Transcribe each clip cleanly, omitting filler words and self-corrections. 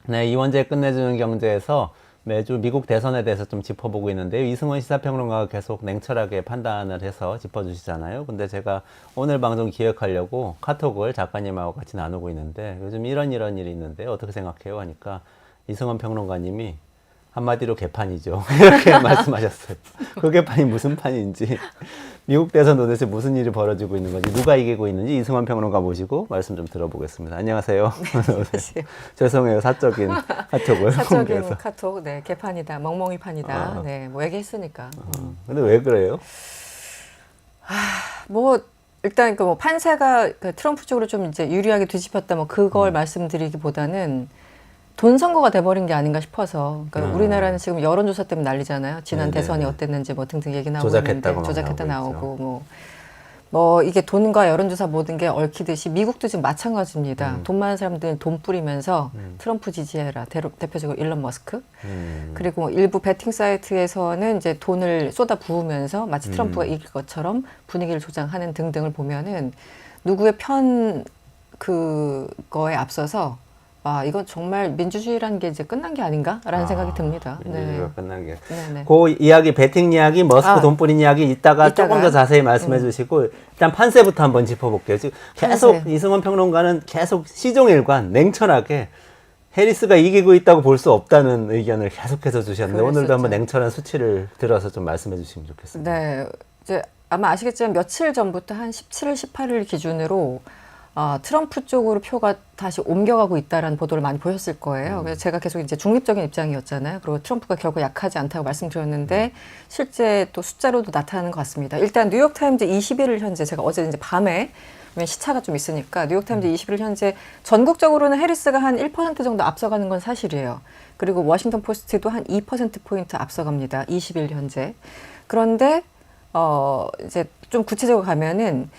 네, 이원재 끝내주는 경제에서 매주 미국 대선에 대해서 좀 짚어보고 있는데요. 이승원 시사평론가가 계속 냉철하게 판단을 해서 짚어주시잖아요. 근데 제가 오늘 방송 기획하려고 카톡을 작가님하고 같이 나누고 있는데 요즘 이런 일이 있는데 어떻게 생각해요? 하니까 이승원 평론가님이 한마디로 개판이죠. 이렇게 말씀하셨어요. 그 개판이 무슨 판인지, 미국 대선 도대체 무슨 일이 벌어지고 있는 건지, 누가 이기고 있는지 이승원 평론가 모시고 말씀 좀 들어보겠습니다. 안녕하세요. 안녕하세요. 죄송해요. 사적인 카톡을 사적인 공개해서. 카톡, 네, 개판이다, 멍멍이 판이다, 네, 뭐 얘기했으니까. 근데 왜 그래요? 뭐 일단 그 뭐 판세가 그 트럼프 쪽으로 좀 이제 유리하게 뒤집혔다, 뭐 그걸 말씀드리기보다는 돈 선거가 돼버린 게 아닌가 싶어서. 그러니까 우리나라는 지금 여론조사 때문에 난리잖아요. 지난 네네. 대선이 어땠는지 뭐 등등 얘기 나오고 조작했다고 있는데, 조작했다 나오고 나오고 뭐 이게 돈과 여론조사 모든 게 얽히듯이 미국도 지금 마찬가지입니다. 돈 많은 사람들은 돈 뿌리면서 트럼프 지지해라. 대표적으로 일론 머스크. 그리고 뭐 일부 베팅 사이트에서는 이제 돈을 쏟아 부으면서 마치 트럼프가 이길 것처럼 분위기를 조장하는 등등을 보면은 누구의 편 그거에 앞서서 이건 정말 민주주의라는 게 이제 끝난 게 아닌가라는 생각이 듭니다. 민주주의가 끝난 게. 네네. 그 이야기, 베팅 이야기, 머스크 돈 뿌린 이야기 이따가 조금 더 자세히 말씀해 주시고, 일단 판세부터 한번 짚어볼게요. 지금 계속 판세. 이승원 평론가는 계속 시종일관 냉철하게 해리스가 이기고 있다고 볼 수 없다는 의견을 계속해서 주셨는데, 오늘도 그랬었죠. 한번 냉철한 수치를 들어서 좀 말씀해 주시면 좋겠습니다. 네, 이제 아마 아시겠지만 며칠 전부터 한 17일, 18일 기준으로 트럼프 쪽으로 표가 다시 옮겨가고 있다라는 보도를 많이 보셨을 거예요. 그래서 제가 계속 이제 중립적인 입장이었잖아요. 그리고 트럼프가 결코 약하지 않다고 말씀드렸는데 실제 또 숫자로도 나타나는 것 같습니다. 일단 뉴욕타임즈 21일 현재, 제가 어제 이제 밤에, 시차가 좀 있으니까 뉴욕타임즈 21일 현재 전국적으로는 해리스가 한 1% 정도 앞서가는 건 사실이에요. 그리고 워싱턴 포스트도 한 2%포인트 앞서갑니다. 20일 현재. 그런데 이제 좀 구체적으로 가면은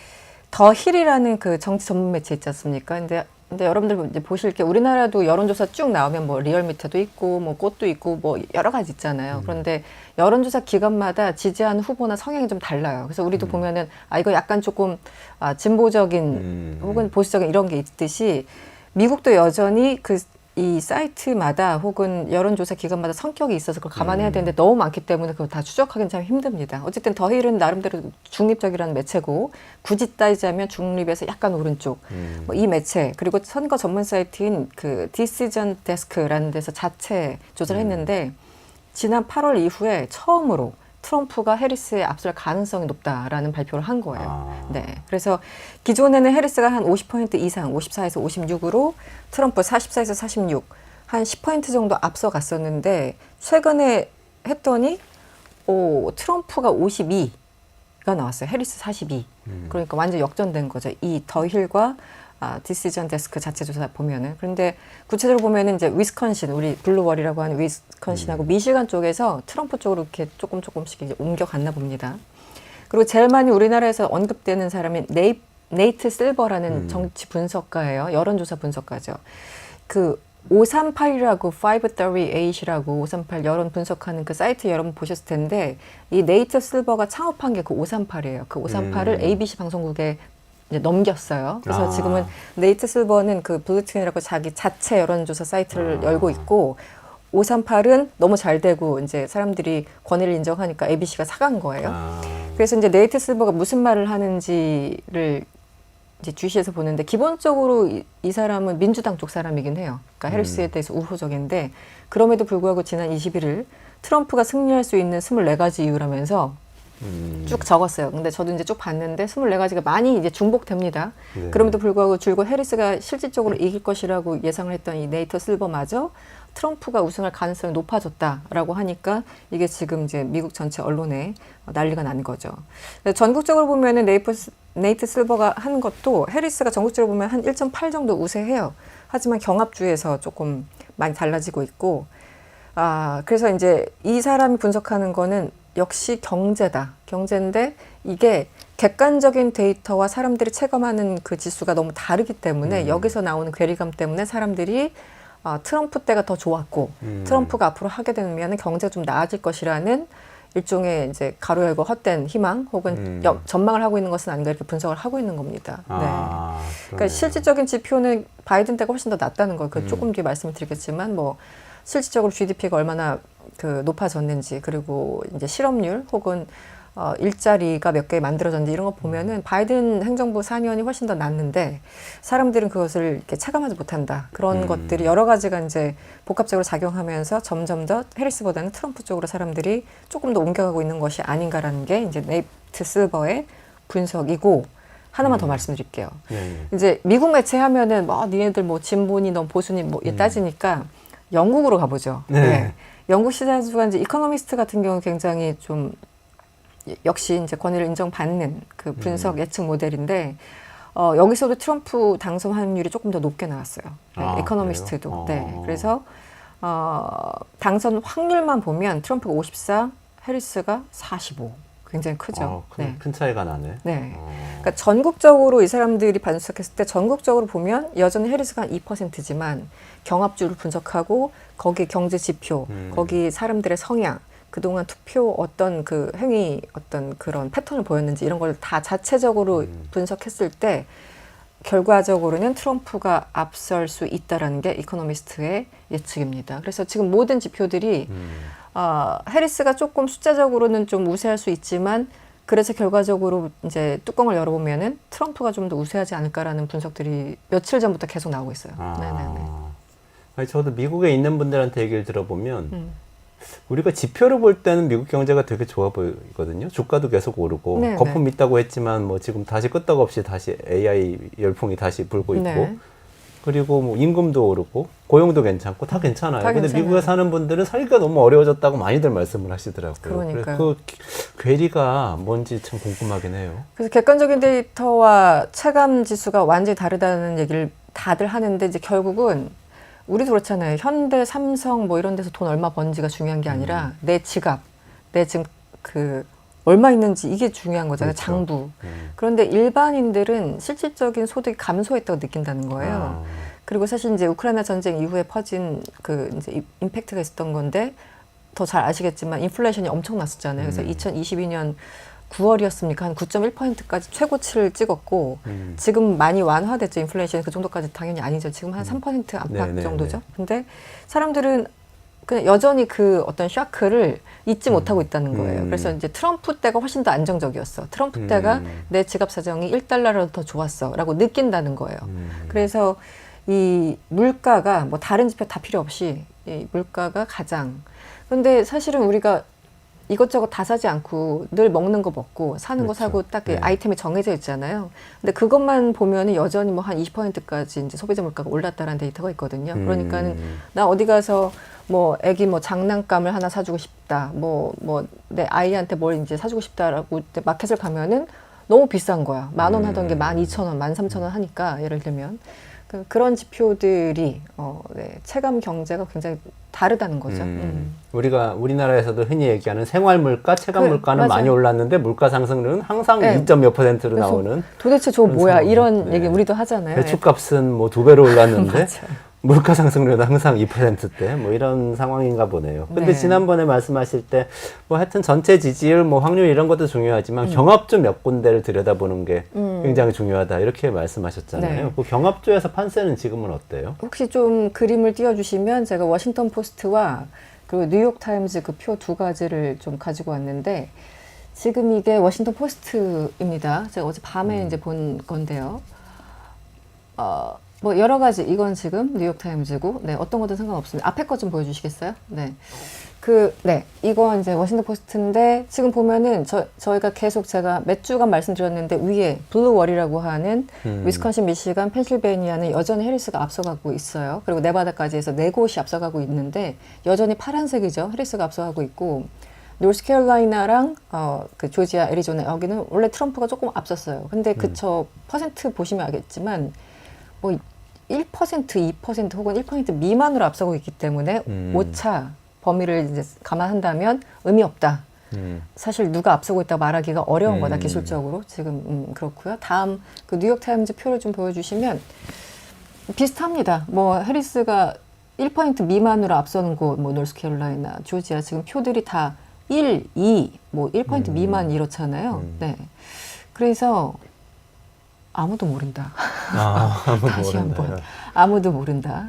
더 힐이라는 그 정치 전문 매체 있지 않습니까? 근데 여러분들 이제 보실 게, 우리나라도 여론조사 쭉 나오면 뭐 리얼미터도 있고 뭐 꽃도 있고 뭐 여러 가지 있잖아요. 그런데 여론조사 기관마다 지지하는 후보나 성향이 좀 달라요. 그래서 우리도 보면은 이거 약간 조금 진보적인 혹은 보수적인 이런 게 있듯이, 미국도 여전히 이 사이트마다 혹은 여론조사 기관마다 성격이 있어서 그걸 감안해야 되는데 너무 많기 때문에 그걸 다 추적하기는 참 힘듭니다. 어쨌든 더힐은 나름대로 중립적이라는 매체고, 굳이 따지자면 중립에서 약간 오른쪽, 뭐 이 매체, 그리고 선거 전문 사이트인 그 디시전 데스크라는 데서 자체 조사를 했는데, 지난 8월 이후에 처음으로 트럼프가 해리스에 앞설 가능성이 높다라는 발표를 한 거예요. 네. 그래서 기존에는 해리스가 한 50% 이상, 54에서 56으로 트럼프 44에서 46, 한 10% 정도 앞서갔었는데, 최근에 했더니 트럼프가 52가 나왔어요. 해리스 42. 그러니까 완전 역전된 거죠. 이 더힐과 디시전 데스크 자체 조사 보면은. 그런데 구체적으로 보면은 이제 위스컨신, 우리 블루월이라고 하는 위스컨신하고 미시간 쪽에서 트럼프 쪽으로 이렇게 조금씩 이제 옮겨갔나 봅니다. 그리고 제일 많이 우리나라에서 언급되는 사람이 네이트 실버라는 정치 분석가예요. 여론조사 분석가죠. 그 538이라고 538이라고 538 여론 분석하는 그 사이트 여러분 보셨을 텐데, 이 네이트 실버가 창업한 게 그 538이에요. 그 538을 ABC 방송국에 이제 넘겼어요. 그래서 지금은 네이트 실버는 그 블루틴이라고 자기 자체 여론조사 사이트를 열고 있고, 538은 너무 잘 되고 이제 사람들이 권위를 인정하니까 ABC가 사간 거예요. 그래서 이제 네이트 실버가 무슨 말을 하는지를 이제 주시해서 보는데, 기본적으로 이 사람은 민주당 쪽 사람이긴 해요. 그러니까 해리스에 대해서 우호적인데, 그럼에도 불구하고 지난 21일 트럼프가 승리할 수 있는 24가지 이유라면서 쭉 적었어요. 근데 저도 이제 쭉 봤는데 24가지가 많이 이제 중복됩니다. 네. 그럼에도 불구하고 줄곧 해리스가 실질적으로 이길 것이라고 예상을 했던 이 네이트 실버마저 트럼프가 우승할 가능성이 높아졌다라고 하니까, 이게 지금 이제 미국 전체 언론에 난리가 난 거죠. 전국적으로 보면은 네이트 실버가 한 것도 해리스가 전국적으로 보면 한 1.8 정도 우세해요. 하지만 경합주에서 조금 많이 달라지고 있고, 그래서 이제 이 사람이 분석하는 거는 역시 경제다. 경제인데 이게 객관적인 데이터와 사람들이 체감하는 그 지수가 너무 다르기 때문에 여기서 나오는 괴리감 때문에 사람들이 트럼프 때가 더 좋았고 트럼프가 앞으로 하게 되면 경제가 좀 나아질 것이라는 일종의 이제 가로 열고 헛된 희망 혹은 전망을 하고 있는 것은 아닌가 이렇게 분석을 하고 있는 겁니다. 아, 그러니까 실질적인 지표는 바이든 때가 훨씬 더 낫다는 거. 그 조금 뒤에 말씀을 드리겠지만 뭐 실질적으로 GDP가 얼마나 그 높아졌는지 그리고 이제 실업률 혹은 일자리가 몇 개 만들어졌는지 이런 거 보면은 바이든 행정부 4년이 훨씬 더 낫는데 사람들은 그것을 이렇게 체감하지 못한다. 그런 것들이 여러 가지가 이제 복합적으로 작용하면서 점점 더 해리스보다는 트럼프 쪽으로 사람들이 조금 더 옮겨가고 있는 것이 아닌가라는 게 이제 네이트 실버의 분석이고 하나만 더 말씀드릴게요. 이제 미국 매체 하면은 뭐 니네들 뭐 진보니 너 보수니 뭐 따지니까 영국으로 가보죠. 네. 영국 시사주가 이제 이코노미스트 같은 경우 굉장히 좀 역시 이제 권위를 인정받는 그 분석 예측 모델인데 여기서도 트럼프 당선 확률이 조금 더 높게 나왔어요. 네, 이코노미스트도. 네. 그래서 당선 확률만 보면 트럼프가 54, 해리스가 45. 굉장히 크죠. 네. 큰 차이가 나네. 네. 그러니까 전국적으로 이 사람들이 분석했을 때 전국적으로 보면 여전히 해리스가 한 2%지만 경합주를 분석하고 거기 경제 지표, 거기 사람들의 성향, 그동안 투표 어떤 그 행위, 어떤 그런 패턴을 보였는지 이런 걸 다 자체적으로 분석했을 때 결과적으로는 트럼프가 앞설 수 있다라는 게 이코노미스트의 예측입니다. 그래서 지금 모든 지표들이 해리스가 조금 숫자적으로는 좀 우세할 수 있지만 그래서 결과적으로 이제 뚜껑을 열어보면은 트럼프가 좀 더 우세하지 않을까라는 분석들이 며칠 전부터 계속 나오고 있어요. 네네네. 아니, 저도 미국에 있는 분들한테 얘기를 들어보면 우리가 지표를 볼 때는 미국 경제가 되게 좋아 보이거든요. 주가도 계속 오르고 네네. 거품 있다고 했지만 뭐 지금 다시 끄떡없이 다시 AI 열풍이 다시 불고 있고 네. 그리고 뭐 임금도 오르고 고용도 괜찮고 다 괜찮아요. 다 근데 괜찮아요. 미국에 사는 분들은 살기가 너무 어려워졌다고 많이들 말씀을 하시더라고요. 그러니까요. 그래서 그 괴리가 뭔지 참 궁금하긴 해요. 그래서 객관적인 데이터와 체감 지수가 완전히 다르다는 얘기를 다들 하는데 이제 결국은 우리도 그렇잖아요. 현대, 삼성 뭐 이런 데서 돈 얼마 버는지가 중요한 게 아니라 내 지갑, 내 지금 그 얼마 있는지 이게 중요한 거잖아요. 그렇죠. 장부. 그런데 일반인들은 실질적인 소득이 감소했다고 느낀다는 거예요. 그리고 사실 이제 우크라이나 전쟁 이후에 퍼진 그 이제 임팩트가 있었던 건데 더 잘 아시겠지만 인플레이션이 엄청 났었잖아요. 그래서 2022년 9월이었습니까? 한 9.1%까지 최고치를 찍었고 지금 많이 완화됐죠. 인플레이션이 그 정도까지 당연히 아니죠. 지금 한 3% 안팎 네네네. 정도죠. 근데 사람들은 그냥 여전히 그 어떤 샤크를 잊지 못하고 있다는 거예요. 그래서 이제 트럼프 때가 훨씬 더 안정적이었어. 트럼프 때가 내 지갑 사정이 1달러라도 더 좋았어. 라고 느낀다는 거예요. 그래서 이 물가가 뭐 다른 지표 다 필요 없이 이 물가가 가장. 근데 사실은 우리가 이것저것 다 사지 않고 늘 먹는 거 먹고 사는 거 그렇죠. 사고 딱 그 네. 아이템이 정해져 있잖아요. 근데 그것만 보면은 여전히 뭐 한 20%까지 이제 소비자 물가가 올랐다라는 데이터가 있거든요. 그러니까는 나 어디 가서 뭐 애기 뭐 장난감을 하나 사주고 싶다. 뭐 내 아이한테 뭘 이제 사주고 싶다라고 마켓을 가면은 너무 비싼 거야. 10,000원 하던 게 12,000원, 13,000원 하니까 예를 들면 그런 지표들이 네, 체감 경제가 굉장히 다르다는 거죠. 우리가 우리나라에서도 흔히 얘기하는 생활 물가, 체감 그래, 물가는 맞아요. 많이 올랐는데 물가 상승률은 항상 네. 2.몇 %로 그래서 나오는 도대체 저거 뭐야? 상황. 이런 네. 얘기 우리도 하잖아요. 배추값은 뭐 2배로 올랐는데 맞아요. 물가 상승률은 항상 2%대 뭐 이런 상황인가 보네요. 근데 네. 지난번에 말씀하실 때 뭐 하여튼 전체 지지율 뭐 확률 이런 것도 중요하지만 경합주 몇 군데를 들여다보는 게 굉장히 중요하다 이렇게 말씀하셨잖아요. 네. 그 경합주에서 판세는 지금은 어때요? 혹시 좀 그림을 띄워주시면 제가 워싱턴 포스트와 그리고 뉴욕 타임즈 그 표 두 가지를 좀 가지고 왔는데 지금 이게 워싱턴 포스트입니다. 제가 어제 밤에 이제 본 건데요. 뭐 여러 가지 이건 지금 뉴욕 타임즈고 네 어떤 것도 상관없습니다. 앞에 거 좀 보여주시겠어요? 네. 이거 이제 워싱턴 포스트인데 지금 보면은 저희가 계속 제가 몇 주간 말씀드렸는데 위에 블루월이라고 하는 위스콘신, 미시간, 펜실베이니아는 여전히 해리스가 앞서가고 있어요. 그리고 네바다까지 해서 네 곳이 앞서가고 있는데 여전히 파란색이죠. 해리스가 앞서가고 있고 노스캐롤라이나랑 그 조지아, 애리조나 여기는 원래 트럼프가 조금 앞섰어요. 근데 그쵸 퍼센트 보시면 알겠지만 뭐 1%, 2% 혹은 1% 미만으로 앞서고 있기 때문에 오차 범위를 이제 감안한다면 의미 없다. 사실 누가 앞서고 있다고 말하기가 어려운 거다 기술적으로 지금 그렇고요. 다음 그 뉴욕 타임즈 표를 좀 보여주시면 비슷합니다. 뭐 해리스가 1% 미만으로 앞서는 곳, 뭐 노스캐롤라이나, 조지아 지금 표들이 다 1, 2, 뭐 1% 미만 이렇잖아요. 네. 그래서 아무도 모른다. 아무도 다시 모른다. 한번 아무도 모른다.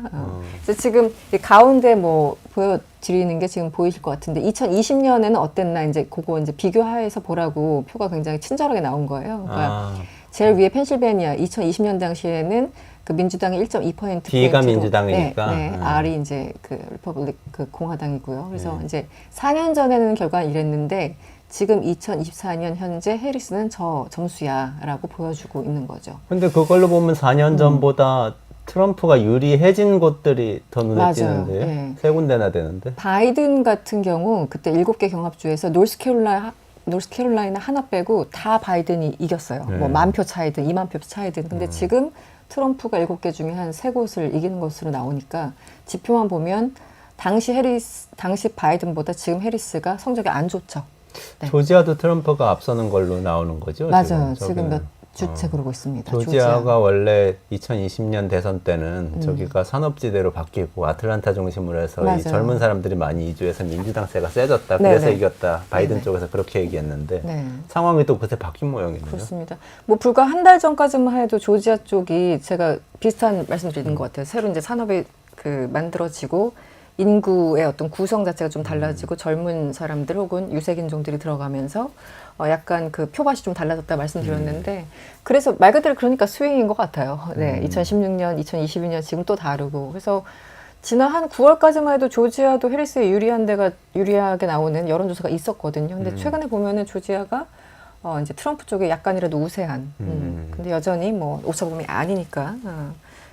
그래서 지금 이 가운데 뭐 보여드리는 게 지금 보이실 것 같은데 2020년에는 어땠나 이제 그거 이제 비교해서 보라고 표가 굉장히 친절하게 나온 거예요. 그러니까 제일 위에 펜실베니아 2020년 당시에는 그 민주당이 1.2% B가 민주당이니까. 네, R이 이제 그 리퍼블릭 그 공화당이고요. 그래서 이제 4년 전에는 결과는 이랬는데 지금 2024년 현재 해리스는 저 점수야라고 보여주고 있는 거죠. 근데 그걸로 보면 4년 전보다 트럼프가 유리해진 곳들이 더 눈에 맞아요. 띄는데요. 예. 세 군데나 되는데. 바이든 같은 경우 그때 7개 경합주에서 노스캐롤라이나 하나 빼고 다 바이든이 이겼어요. 네. 뭐 10,000표 차이든 20,000표 차이든. 근데 지금 트럼프가 7개 중에 한 3곳을 이기는 것으로 나오니까 지표만 보면 당시 바이든보다 지금 해리스가 성적이 안 좋죠. 네. 조지아도 트럼프가 앞서는 걸로 나오는 거죠? 맞아요. 지금 저기는. 몇 주째 그러고 있습니다. 조지아가 원래 2020년 대선 때는 저기가 산업지대로 바뀌고 아틀란타 중심으로 해서 맞아요. 이 젊은 사람들이 많이 이주해서 민주당세가 세졌다. 그래서 네네. 이겼다. 바이든 네네. 쪽에서 그렇게 얘기했는데 네. 상황이 또 그새 바뀐 모양이네요. 그렇습니다. 뭐 불과 한 달 전까지만 해도 조지아 쪽이 제가 비슷한 말씀 드리는 것 같아요. 새로 이제 산업이 그 만들어지고 인구의 어떤 구성 자체가 좀 달라지고 젊은 사람들 혹은 유색인종들이 들어가면서 약간 그 표밭이 좀 달라졌다 말씀드렸는데 그래서 말 그대로 그러니까 스윙인 것 같아요. 네, 2016년, 2022년 지금 또 다르고 그래서 지난 한 9월까지만 해도 조지아도 해리스에 유리하게 나오는 여론조사가 있었거든요. 근데 최근에 보면은 조지아가 이제 트럼프 쪽에 약간이라도 우세한. 근데 여전히 뭐 오차범위 아니니까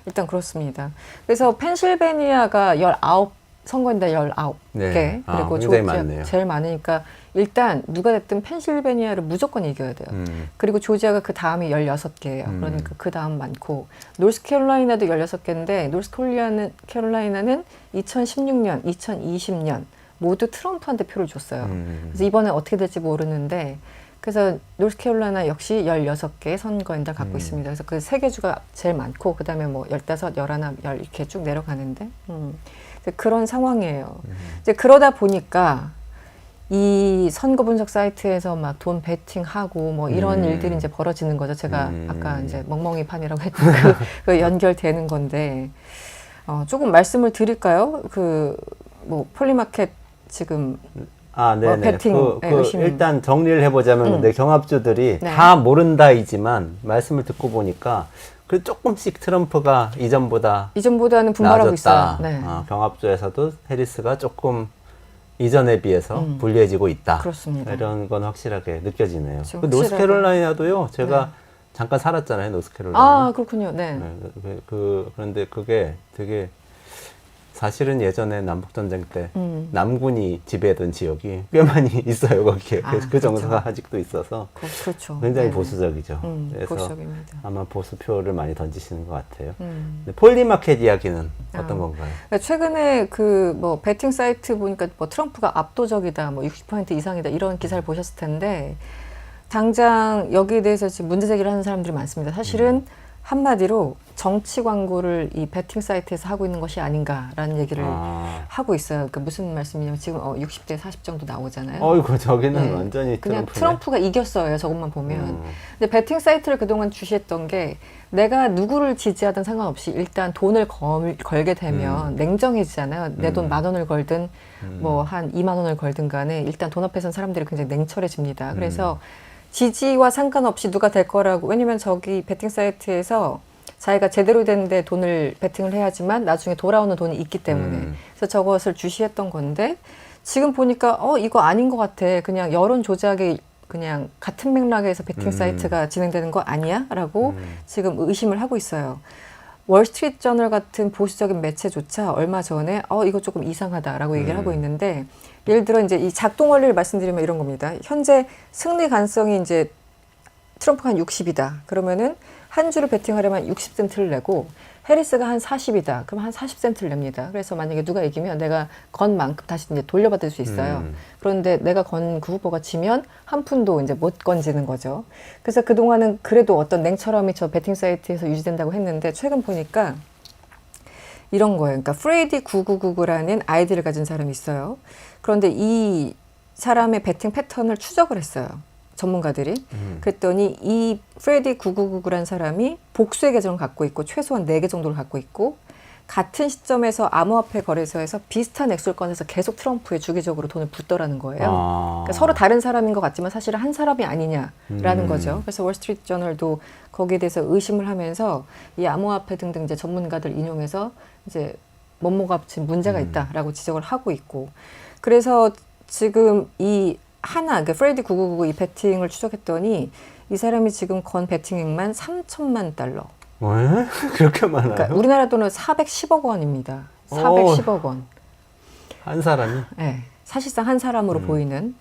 일단 그렇습니다. 그래서 펜실베니아가 19 선거인데 19개. 네. 그리고 굉장히 조지아 많네요. 제일 많으니까 일단 누가 됐든 펜실베니아를 무조건 이겨야 돼요. 그리고 조지아가 그 다음이 16개예요. 그러니까 그 다음 많고 노스캐롤라이나도 16개인데 노스캐롤라이나는 2016년, 2020년 모두 트럼프한테 표를 줬어요. 그래서 이번에 어떻게 될지 모르는데 그래서 노스캐롤라이나 역시 16개 선거인들 갖고 있습니다. 그래서 그 세 개 주가 제일 많고 그다음에 뭐 15, 11, 10 이렇게 쭉 내려가는데 그런 상황이에요. 이제 그러다 보니까 이 선거 분석 사이트에서 막 돈 베팅하고 뭐 이런 일들이 이제 벌어지는 거죠. 제가 아까 이제 멍멍이 판이라고 했던 그 연결되는 건데 조금 말씀을 드릴까요? 그 뭐 폴리마켓 지금 네네. 베팅, 일단 정리를 해보자면 근데 경합주들이 네. 다 모른다이지만 말씀을 듣고 보니까 그 조금씩 트럼프가 이전보다는 분발하고 나아졌다. 있어요. 네. 경합주에서도 해리스가 조금 이전에 비해서 불리해지고 있다. 그렇습니다. 이런 건 확실하게 느껴지네요. 지금 그 노스캐롤라이나도요. 제가 잠깐 살았잖아요. 노스캐롤라이나. 그렇군요. 네. 그런데 그게 되게 사실은 예전에 남북전쟁 때 남군이 지배했던 지역이 꽤 많이 있어요. 거기에. 그 정서가 그렇죠. 아직도 있어서 그렇죠. 굉장히 네네. 보수적이죠. 그래서 보수적입니다. 아마 보수표를 많이 던지시는 것 같아요. 근데 폴리마켓 이야기는 어떤 건가요? 그러니까 최근에 그 뭐 베팅 사이트 보니까 뭐 트럼프가 압도적이다, 뭐 60% 이상이다 이런 기사를 보셨을 텐데 당장 여기에 대해서 지금 문제 제기를 하는 사람들이 많습니다. 사실은 한마디로 정치 광고를 이 베팅 사이트에서 하고 있는 것이 아닌가라는 얘기를 하고 있어요. 그러니까 무슨 말씀이냐면 지금 60대 40 정도 나오잖아요. 어이구 저기는 네. 완전히 그냥 트럼프네. 트럼프가 이겼어요. 저것만 보면. 근데 베팅 사이트를 그동안 주시했던 게 내가 누구를 지지하든 상관없이 일단 돈을 걸게 되면 냉정해지잖아요. 내 돈 10,000원을 걸든 뭐 한 20,000원을 걸든 간에 일단 돈 앞에 선 사람들이 굉장히 냉철해집니다. 그래서 지지와 상관없이 누가 될 거라고 왜냐면 저기 베팅 사이트에서 자기가 제대로 된데 돈을 베팅을 해야지만 나중에 돌아오는 돈이 있기 때문에 그래서 저것을 주시했던 건데 지금 보니까 이거 아닌 것 같아. 그냥 여론 조작에 그냥 같은 맥락에서 베팅 사이트가 진행되는 거 아니야? 라고 지금 의심을 하고 있어요. 월스트리트 저널 같은 보수적인 매체조차 얼마 전에 이거 조금 이상하다라고 얘기를 하고 있는데 예를 들어 이제 이 작동 원리를 말씀드리면 이런 겁니다. 현재 승리 가능성이 이제 트럼프가 한 60이다. 그러면은 한 주를 베팅하려면 60센트를 내고 해리스가 한 40이다. 그럼 한 40센트를 냅니다. 그래서 만약에 누가 이기면 내가 건 만큼 다시 이제 돌려받을 수 있어요. 그런데 내가 건 그 후보가 지면 한 푼도 이제 못 건지는 거죠. 그래서 그동안은 그래도 어떤 냉철함이 저 베팅 사이트에서 유지된다고 했는데 최근 보니까 이런 거예요. 그러니까 프레이디 9999라는 아이디를 가진 사람이 있어요. 그런데 이 사람의 배팅 패턴을 추적을 했어요. 전문가들이. 그랬더니 이 프레디 999라는 사람이 복수의 계정을 갖고 있고 최소한 4개 정도를 갖고 있고 같은 시점에서 암호화폐 거래소에서 비슷한 액수를 꺼내서 계속 트럼프에 주기적으로 돈을 붓더라는 거예요. 그러니까 서로 다른 사람인 것 같지만 사실은 한 사람이 아니냐라는 거죠. 그래서 월스트리트 저널도 거기에 대해서 의심을 하면서 이 암호화폐 등등 이제 전문가들 인용해서 이제 뭐뭐가 지금 문제가 있다라고 지적을 하고 있고 그래서 지금 이 그러니까 프레디 9999 이 배팅을 추적했더니 이 사람이 지금 건 배팅액만 3천만 달러. 왜? 그렇게 많아요? 그러니까 우리나라 돈은 410억 원입니다. 410억 원. 한 사람이? 네. 사실상 한 사람으로 보이는.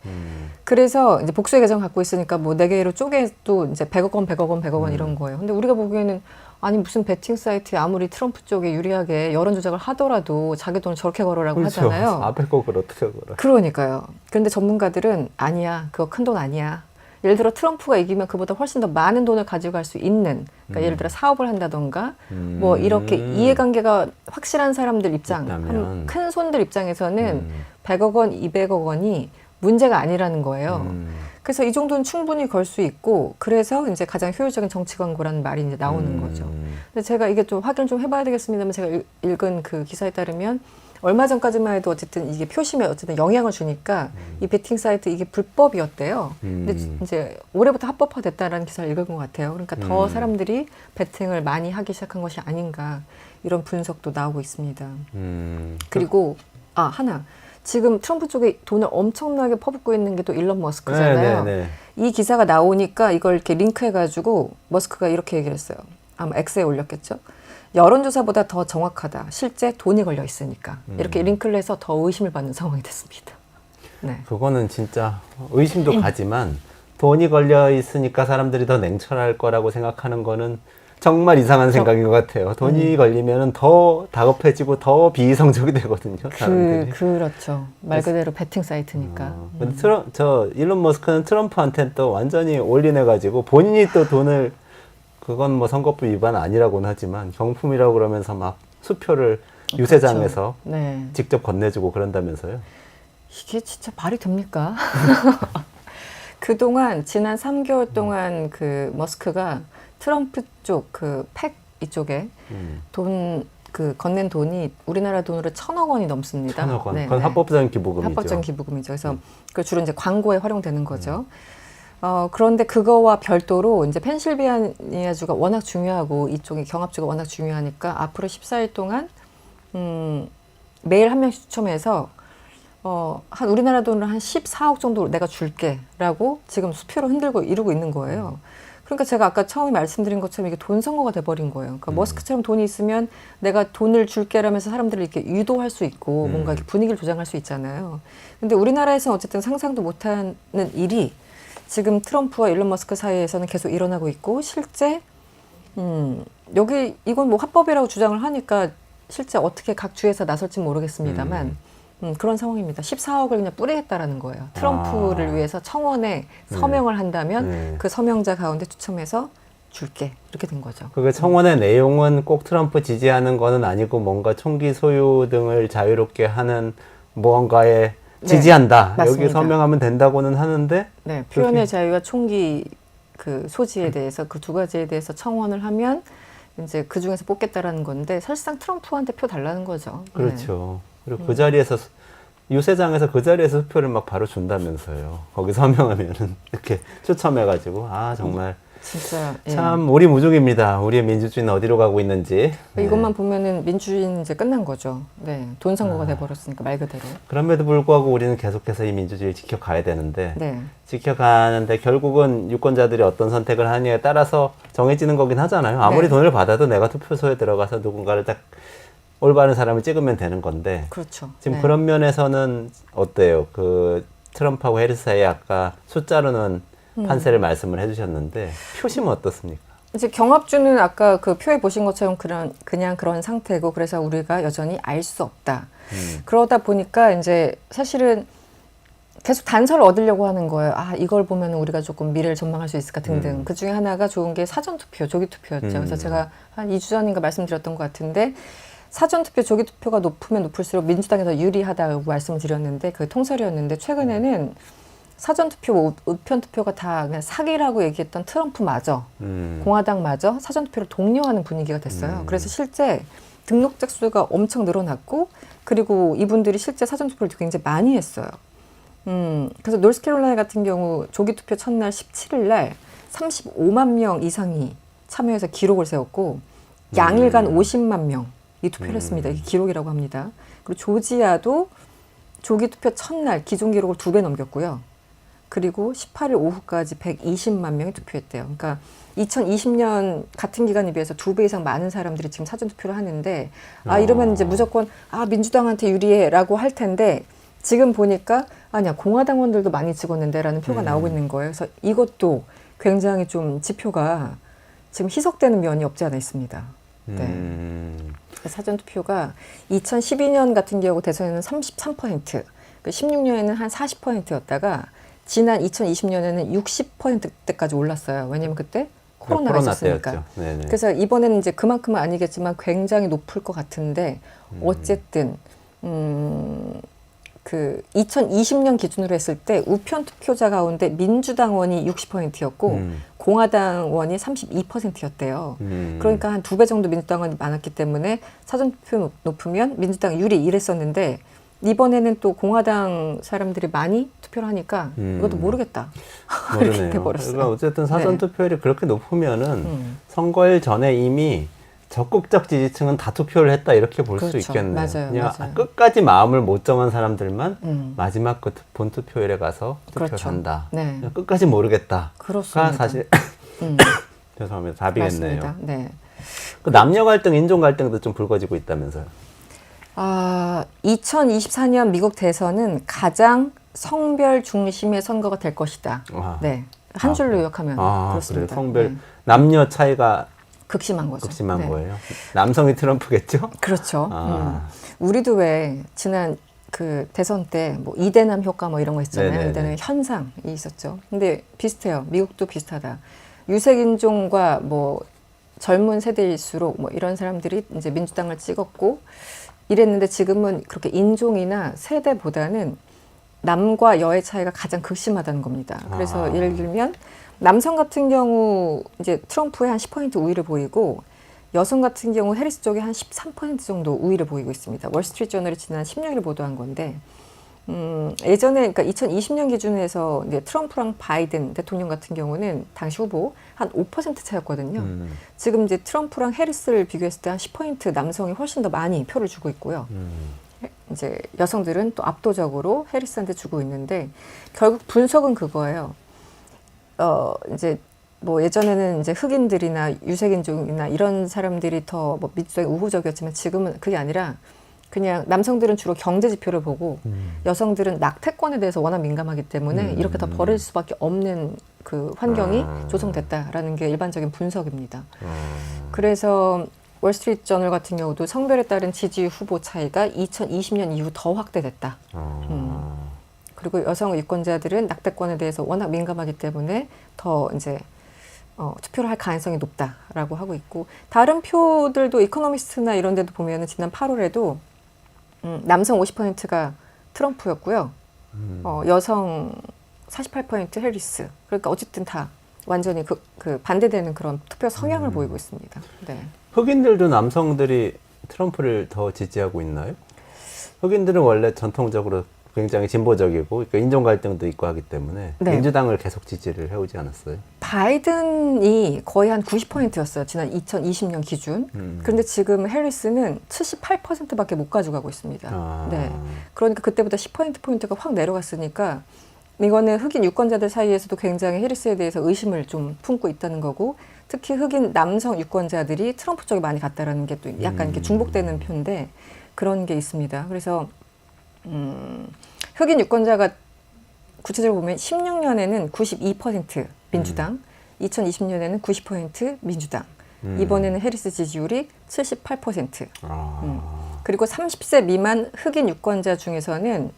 그래서 이제 복수의 계정 갖고 있으니까 뭐 4개로 쪼개도 이제 100억 원, 100억 원, 100억 원 이런 거예요. 근데 우리가 보기에는 아니 무슨 배팅 사이트에 아무리 트럼프 쪽에 유리하게 여론 조작을 하더라도 자기 돈을 저렇게 걸으라고 그렇죠. 하잖아요. 앞에 거를 어떻게 걸어? 그러니까요. 그런데 전문가들은 아니야. 그거 큰 돈 아니야. 예를 들어 트럼프가 이기면 그보다 훨씬 더 많은 돈을 가지고 갈 수 있는 그러니까 예를 들어 사업을 한다던가 뭐 이렇게 이해관계가 확실한 사람들 입장, 큰 손들 입장에서는 100억 원, 200억 원이 문제가 아니라는 거예요. 그래서 이 정도는 충분히 걸 수 있고 그래서 이제 가장 효율적인 정치 광고라는 말이 이제 나오는 거죠. 근데 제가 이게 좀 확인 좀 해봐야 되겠습니다만 제가 읽은 그 기사에 따르면 얼마 전까지만 해도 어쨌든 이게 표심에 어쨌든 영향을 주니까 이 베팅 사이트 이게 불법이었대요. 근데 이제 올해부터 합법화됐다라는 기사를 읽은 것 같아요. 그러니까 더 사람들이 베팅을 많이 하기 시작한 것이 아닌가 이런 분석도 나오고 있습니다. 그리고 하나 지금 트럼프 쪽에 돈을 엄청나게 퍼붓고 있는 게 또 일론 머스크잖아요. 네. 이 기사가 나오니까 이걸 이렇게 링크해가지고 머스크가 이렇게 얘기를 했어요. 아마 X에 올렸겠죠. 여론조사보다 더 정확하다. 실제 돈이 걸려 있으니까. 이렇게 링크를 해서 더 의심을 받는 상황이 됐습니다. 네. 그거는 진짜 의심도 가지만 돈이 걸려 있으니까 사람들이 더 냉철할 거라고 생각하는 거는 정말 이상한 생각인 것 같아요. 돈이 걸리면 더 다급해지고 더 비이성적이 되거든요. 사람들이. 그렇죠. 말 그대로 배팅 사이트니까. 근데 저 일론 머스크는 트럼프한테는 또 완전히 올인해가지고 본인이 또 돈을 그건 뭐 선거법 위반 아니라고는 하지만 경품이라고 그러면서 막 수표를 유세장에서 그렇죠. 네. 직접 건네주고 그런다면서요. 이게 진짜 말이 됩니까? 그동안 지난 3개월 동안 그 머스크가 트럼프 쪽 그 팩 이쪽에 돈 그 건넨 돈이 우리나라 돈으로 1,000억 원이 넘습니다. 1,000억 원. 네, 그건 네. 합법적인 기부금이죠. 합법적인 기부금이죠. 그래서 그 주로 이제 광고에 활용되는 거죠. 그런데 그거와 별도로 이제 펜실베니아주가 워낙 중요하고 이쪽이 경합주가 워낙 중요하니까 앞으로 14일 동안 매일 한 명씩 추첨해서 한 우리나라 돈으로 한 14억 정도 내가 줄게라고 지금 수표로 흔들고 이루고 있는 거예요. 그러니까 제가 아까 처음에 말씀드린 것처럼 이게 돈 선거가 돼버린 거예요. 그러니까 머스크처럼 돈이 있으면 내가 돈을 줄게라면서 사람들을 이렇게 유도할 수 있고 뭔가 이렇게 분위기를 조장할 수 있잖아요. 근데 우리나라에서는 어쨌든 상상도 못하는 일이 지금 트럼프와 일론 머스크 사이에서는 계속 일어나고 있고 실제 여기 이건 뭐 합법이라고 주장을 하니까 실제 어떻게 각 주에서 나설지 모르겠습니다만 그런 상황입니다. 14억을 그냥 뿌리겠다라는 거예요. 트럼프를 위해서 청원에 서명을 한다면 그 서명자 가운데 추첨해서 줄게 이렇게 된 거죠. 그게 청원의 내용은 꼭 트럼프 지지하는 거는 아니고 뭔가 총기 소유 등을 자유롭게 하는 무언가에 지지한다. 네, 여기 서명하면 된다고는 하는데 네, 표현의 자유와 총기 그 소지에 대해서 그 두 가지에 대해서 청원을 하면 이제 그 중에서 뽑겠다라는 건데 사실상 트럼프한테 표 달라는 거죠. 그렇죠. 그리고 그 자리에서 유세장에서 그 자리에서 수표를 막 바로 준다면서요. 거기 서명하면은 이렇게 추첨해가지고 정말 진짜 참 우리 무중입니다. 우리의 민주주의는 어디로 가고 있는지. 이것만 보면은 민주주의는 이제 끝난 거죠. 네, 돈 선거가 돼버렸으니까 말 그대로. 그럼에도 불구하고 우리는 계속해서 이 민주주의를 지켜가야 되는데 네. 지켜가는데 결국은 유권자들이 어떤 선택을 하느냐에 따라서 정해지는 거긴 하잖아요. 아무리 네. 돈을 받아도 내가 투표소에 들어가서 누군가를 딱 올바른 사람을 찍으면 되는 건데 그렇죠. 지금 네. 그런 면에서는 어때요? 그 트럼프하고 해리스 사이에 아까 숫자로는 판세를 말씀을 해주셨는데 표심은 어떻습니까? 이제 경합주는 아까 그 표에 보신 것처럼 그냥 그런 상태고 그래서 우리가 여전히 알 수 없다. 그러다 보니까 이제 사실은 계속 단서를 얻으려고 하는 거예요. 이걸 보면 우리가 조금 미래를 전망할 수 있을까 등등. 그 중에 하나가 좋은 게 사전투표, 조기투표였죠. 그래서 제가 한 2주 전인가 말씀드렸던 것 같은데 사전투표, 조기투표가 높으면 높을수록 민주당이 더 유리하다고 말씀을 드렸는데 그게 통설이었는데 최근에는 사전투표, 우편투표가 다 그냥 사기라고 얘기했던 트럼프마저 공화당마저 사전투표를 독려하는 분위기가 됐어요. 그래서 실제 등록자 수가 엄청 늘어났고 그리고 이분들이 실제 사전투표를 굉장히 많이 했어요. 그래서 노스캐롤라이나 같은 경우 조기투표 첫날 17일 날 35만 명 이상이 참여해서 기록을 세웠고 양일간 50만 명이 투표를 했습니다. 이게 기록이라고 합니다. 그리고 조지아도 조기투표 첫날 기존 기록을 2배 넘겼고요. 그리고 18일 오후까지 120만 명이 투표했대요. 그러니까 2020년 같은 기간에 비해서 2배 이상 많은 사람들이 지금 사전투표를 하는데 이러면 이제 무조건 민주당한테 유리해라고 할 텐데 지금 보니까 아니야 공화당원들도 많이 찍었는데라는 표가 나오고 있는 거예요. 그래서 이것도 굉장히 좀 지표가 지금 희석되는 면이 없지 않아 있습니다. 네. 사전투표가 2012년 같은 경우 대선에는 33%, 16년에는 한 40%였다가 지난 2020년에는 60%대까지 올랐어요. 왜냐면 그때 코로나가 있었으니까. 그래서 이번에는 이제 그만큼은 아니겠지만 굉장히 높을 것 같은데 어쨌든 그 2020년 기준으로 했을 때 우편 투표자 가운데 민주당원이 60%였고 공화당원이 32%였대요. 그러니까 한 2배 정도 민주당원이 많았기 때문에 사전투표 높으면 민주당 유리 이랬었는데 이번에는 또 공화당 사람들이 많이 투표를 하니까 이것도 모르겠다. 이렇게 돼버렸어요. 그러니까 어쨌든 사전투표율이 그렇게 높으면은 선거일 전에 이미 적극적 지지층은 다 투표를 했다 이렇게 볼 수 있겠네요. 맞아요, 그냥 맞아요. 끝까지 마음을 못 정한 사람들만 마지막 그 본투표일에 가서 투표를 한다. 네. 그냥 끝까지 모르겠다가 그렇습니다. 사실 죄송합니다. 답이겠네요. 맞습니다. 네. 그 남녀 갈등, 인종 갈등도 좀 불거지고 있다면서요. 2024년 미국 대선은 가장 성별 중심의 선거가 될 것이다. 네. 한 줄로 요약하면 그렇습니다. 그래요? 성별 네. 남녀 차이가 극심한 거죠. 극심한 네. 거예요. 남성이 트럼프겠죠? 그렇죠. 우리도 왜 지난 그 대선 때 뭐 이대남 효과 뭐 이런 거 있잖아요. 네네네. 이대남 현상이 있었죠. 근데 비슷해요. 미국도 비슷하다. 유색인종과 뭐 젊은 세대일수록 뭐 이런 사람들이 이제 민주당을 찍었고 이랬는데 지금은 그렇게 인종이나 세대보다는 남과 여의 차이가 가장 극심하다는 겁니다. 그래서 예를 들면 남성 같은 경우 이제 트럼프에 한 10% 우위를 보이고 여성 같은 경우 해리스 쪽에 한 13% 정도 우위를 보이고 있습니다. 월스트리트 저널이 지난 16일 보도한 건데 예전에 그러니까 2020년 기준에서 이제 트럼프랑 바이든 대통령 같은 경우는 당시 후보 한 5% 차였거든요. 지금 이제 트럼프랑 해리스를 비교했을 때 한 10% 남성이 훨씬 더 많이 표를 주고 있고요. 이제 여성들은 또 압도적으로 해리스한테 주고 있는데 결국 분석은 그거예요. 이제 뭐 예전에는 이제 흑인들이나 유색인종이나 이런 사람들이 더 뭐 민주당이 우호적이었지만 지금은 그게 아니라 그냥 남성들은 주로 경제 지표를 보고 여성들은 낙태권에 대해서 워낙 민감하기 때문에 이렇게 더 벌일 수밖에 없는 그 환경이 조성됐다라는 게 일반적인 분석입니다. 그래서 월스트리트 저널 같은 경우도 성별에 따른 지지 후보 차이가 2020년 이후 더 확대됐다. 그리고 여성 유권자들은 낙태권에 대해서 워낙 민감하기 때문에 더 이제 투표를 할 가능성이 높다라고 하고 있고 다른 표들도 이코노미스트나 이런 데도 보면은 지난 8월에도 남성 50%가 트럼프였고요. 여성 48% 해리스. 그러니까 어쨌든 다 완전히 그 반대되는 그런 투표 성향을 보이고 있습니다. 네. 흑인들도 남성들이 트럼프를 더 지지하고 있나요? 흑인들은 원래 전통적으로 굉장히 진보적이고 그러니까 인종 갈등도 있고 하기 때문에 네. 민주당을 계속 지지를 해오지 않았어요. 바이든이 거의 한 90%였어요. 지난 2020년 기준. 그런데 지금 해리스는 78%밖에 못 가져가고 있습니다. 네. 그러니까 그때보다 10%포인트가 확 내려갔으니까 이거는 흑인 유권자들 사이에서도 굉장히 해리스에 대해서 의심을 좀 품고 있다는 거고 특히 흑인 남성 유권자들이 트럼프 쪽에 많이 갔다라는 게 또 약간 이렇게 중복되는 표인데 그런 게 있습니다. 그래서 흑인 유권자가 구체적으로 보면 16년에는 92% 민주당, 2020년에는 90% 민주당, 이번에는 해리스 지지율이 78%. 그리고 30세 미만 흑인 유권자 중에서는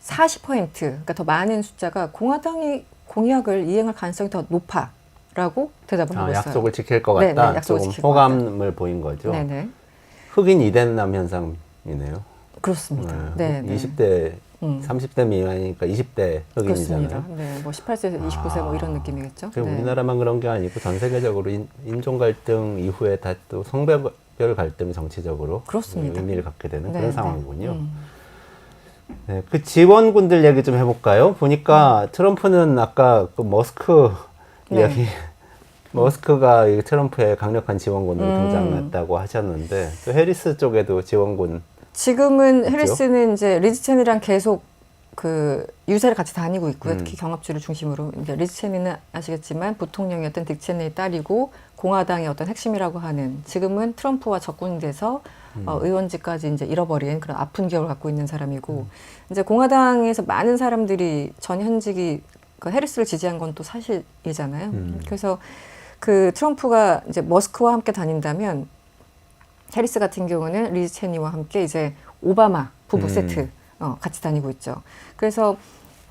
40%, 그러니까 더 많은 숫자가 공화당이 공약을 이행할 가능성이 더 높아라고 대답을 하고 있어요. 약속을 지킬 것 같다. 네네, 약속을 조금 지킬 것 호감을 보인 거죠. 네네. 흑인 이대남 현상이네요. 그렇습니다. 네, 네. 20대, 30대 미만이니까 20대 흑인이잖아요. 그렇습니다. 네, 뭐 18세에서 29세 뭐 이런 느낌이겠죠. 그리고 네. 우리나라만 그런 게 아니고 전 세계적으로 인종 갈등 이후에 다 또 성별 갈등이 정치적으로 그렇습니다. 의미를 갖게 되는 네, 그런 네. 상황이군요. 네, 그 지원군들 얘기 좀 해볼까요? 보니까 트럼프는 아까 그 머스크 네. 이야기, 머스크가 이 트럼프의 강력한 지원군으로 등장했다고 하셨는데 또 해리스 쪽에도 지원군 지금은 있죠? 해리스는 이제 리즈 체니랑 계속 그 유세를 같이 다니고 있고요. 특히 경합주를 중심으로. 이제 리즈 체니는 아시겠지만 부통령이었던 딕 체니의 딸이고 공화당의 어떤 핵심이라고 하는 지금은 트럼프와 적군이 돼서 의원직까지 이제 잃어버린 그런 아픈 기억을 갖고 있는 사람이고 이제 공화당에서 많은 사람들이 전 현직이 그 해리스를 지지한 건 또 사실이잖아요. 그래서 그 트럼프가 이제 머스크와 함께 다닌다면 해리스 같은 경우는 리즈 체니와 함께 이제 오바마 부부 세트 같이 다니고 있죠. 그래서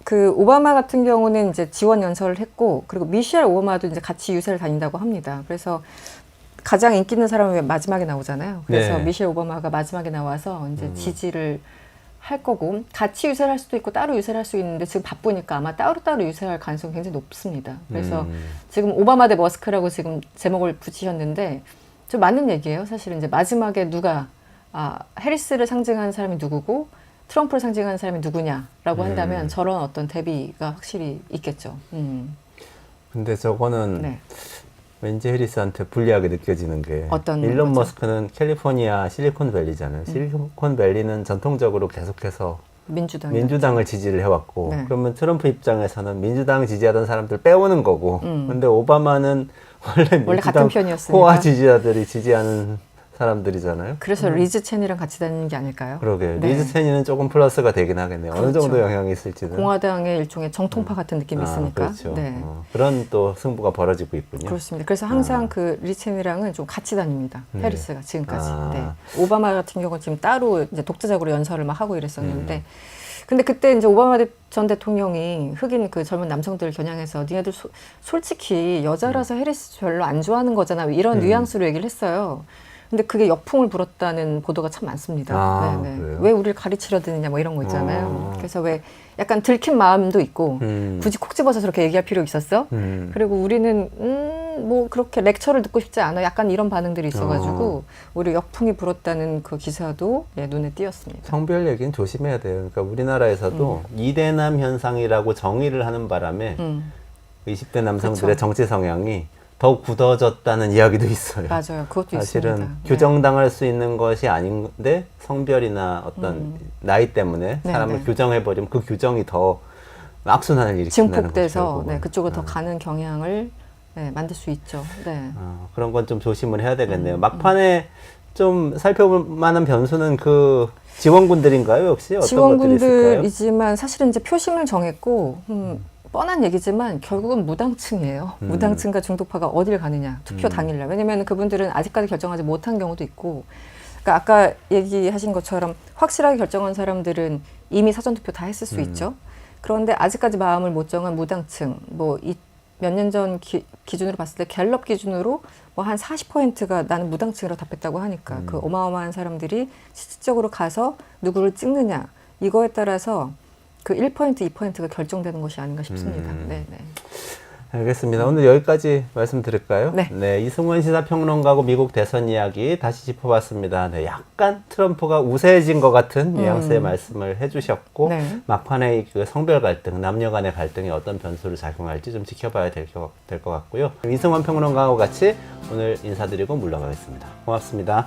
그 오바마 같은 경우는 이제 지원 연설을 했고 그리고 미셸 오바마도 이제 같이 유세를 다닌다고 합니다. 그래서 가장 인기 있는 사람은 왜 마지막에 나오잖아요. 그래서 네. 미셸 오바마가 마지막에 나와서 이제 지지를 할 거고 같이 유세를 할 수도 있고 따로 유세를 할 수 있는데 지금 바쁘니까 아마 따로따로 유세할 가능성이 굉장히 높습니다. 그래서 지금 오바마 대 머스크라고 지금 제목을 붙이셨는데 좀 맞는 얘기예요. 사실은 이제 마지막에 누가 해리스를 상징하는 사람이 누구고 트럼프를 상징하는 사람이 누구냐라고 한다면 저런 어떤 대비가 확실히 있겠죠. 근데 저거는 네. 왠지 해리스한테 불리하게 느껴지는 게 어떤 일론 거죠? 머스크는 캘리포니아 실리콘밸리잖아요. 실리콘밸리는 전통적으로 계속해서 민주당을 지지를 해왔고 네. 그러면 트럼프 입장에서는 민주당 지지하던 사람들 빼오는 거고 근데 오바마는 원래 민주당 같은 편이었으니까. 호화 지지자들이 지지하는 사람들이잖아요. 그래서 리즈 체니랑 같이 다니는 게 아닐까요? 그러게 네. 리즈 체니는 조금 플러스가 되긴 하겠네요. 어느 그렇죠. 정도 영향이 있을지는. 공화당의 일종의 정통파 같은 느낌이 있으니까. 그렇죠. 네. 그런 또 승부가 벌어지고 있군요. 그렇습니다. 그래서 항상 그 리즈 체니랑은 좀 같이 다닙니다. 해리스가 지금까지. 네. 오바마 같은 경우는 지금 따로 이제 독자적으로 연설을 막 하고 이랬었는데 근데 그때 이제 오바마 전 대통령이 흑인 그 젊은 남성들을 겨냥해서 니네들 솔직히 여자라서 해리스 별로 안 좋아하는 거잖아. 이런 뉘앙스로 얘기를 했어요. 근데 그게 역풍을 불었다는 보도가 참 많습니다. 네네. 그래요? 왜 우리를 가르치려 드느냐 뭐 이런 거 있잖아요. 그래서 왜 약간 들킨 마음도 있고 굳이 콕 집어서 저렇게 얘기할 필요 있었어? 그리고 우리는 뭐 그렇게 렉처를 듣고 싶지 않아. 약간 이런 반응들이 있어가지고 우리 역풍이 불었다는 그 기사도 눈에 띄었습니다. 성별 얘기는 조심해야 돼요. 그러니까 우리나라에서도 이대남 현상이라고 정의를 하는 바람에 20대 남성들의 그쵸. 정치 성향이 더욱 굳어졌다는 이야기도 있어요. 맞아요. 그것도 사실은 있습니다. 규정당할 수 있는 것이 아닌데 성별이나 어떤 나이 때문에 네, 사람을 네. 규정해버리면 그 규정이 더 악순환을 일으킨다는 거죠. 증폭돼서 결국은. 그쪽으로 더 가는 경향을 만들 수 있죠. 네. 그런 건 좀 조심을 해야 되겠네요. 막판에 좀 살펴볼 만한 변수는 그 지원군들인가요? 역시 어떤 것들이 있을까요? 지원군들이지만 사실은 이제 표심을 정했고 뻔한 얘기지만 결국은 무당층이에요. 무당층과 중도파가 어딜 가느냐 투표 당일날. 왜냐하면 그분들은 아직까지 결정하지 못한 경우도 있고 그러니까 아까 얘기하신 것처럼 확실하게 결정한 사람들은 이미 사전투표 다 했을 수 있죠. 그런데 아직까지 마음을 못 정한 무당층 뭐 몇 년 전 기준으로 봤을 때 갤럽 기준으로 뭐 한 40%가 나는 무당층이라고 답했다고 하니까 그 어마어마한 사람들이 실질적으로 가서 누구를 찍느냐 이거에 따라서 그 1%, 2%가 결정되는 것이 아닌가 싶습니다. 네, 네. 알겠습니다. 오늘 여기까지 말씀드릴까요? 네. 이승원 시사평론가하고 미국 대선 이야기 다시 짚어봤습니다. 네, 약간 트럼프가 우세해진 것 같은 뉘앙스의 말씀을 해주셨고 네. 막판에 그 성별 갈등, 남녀 간의 갈등이 어떤 변수를 작용할지 좀 지켜봐야 될 것 같고요. 이승원 평론가하고 같이 오늘 인사드리고 물러가겠습니다. 고맙습니다.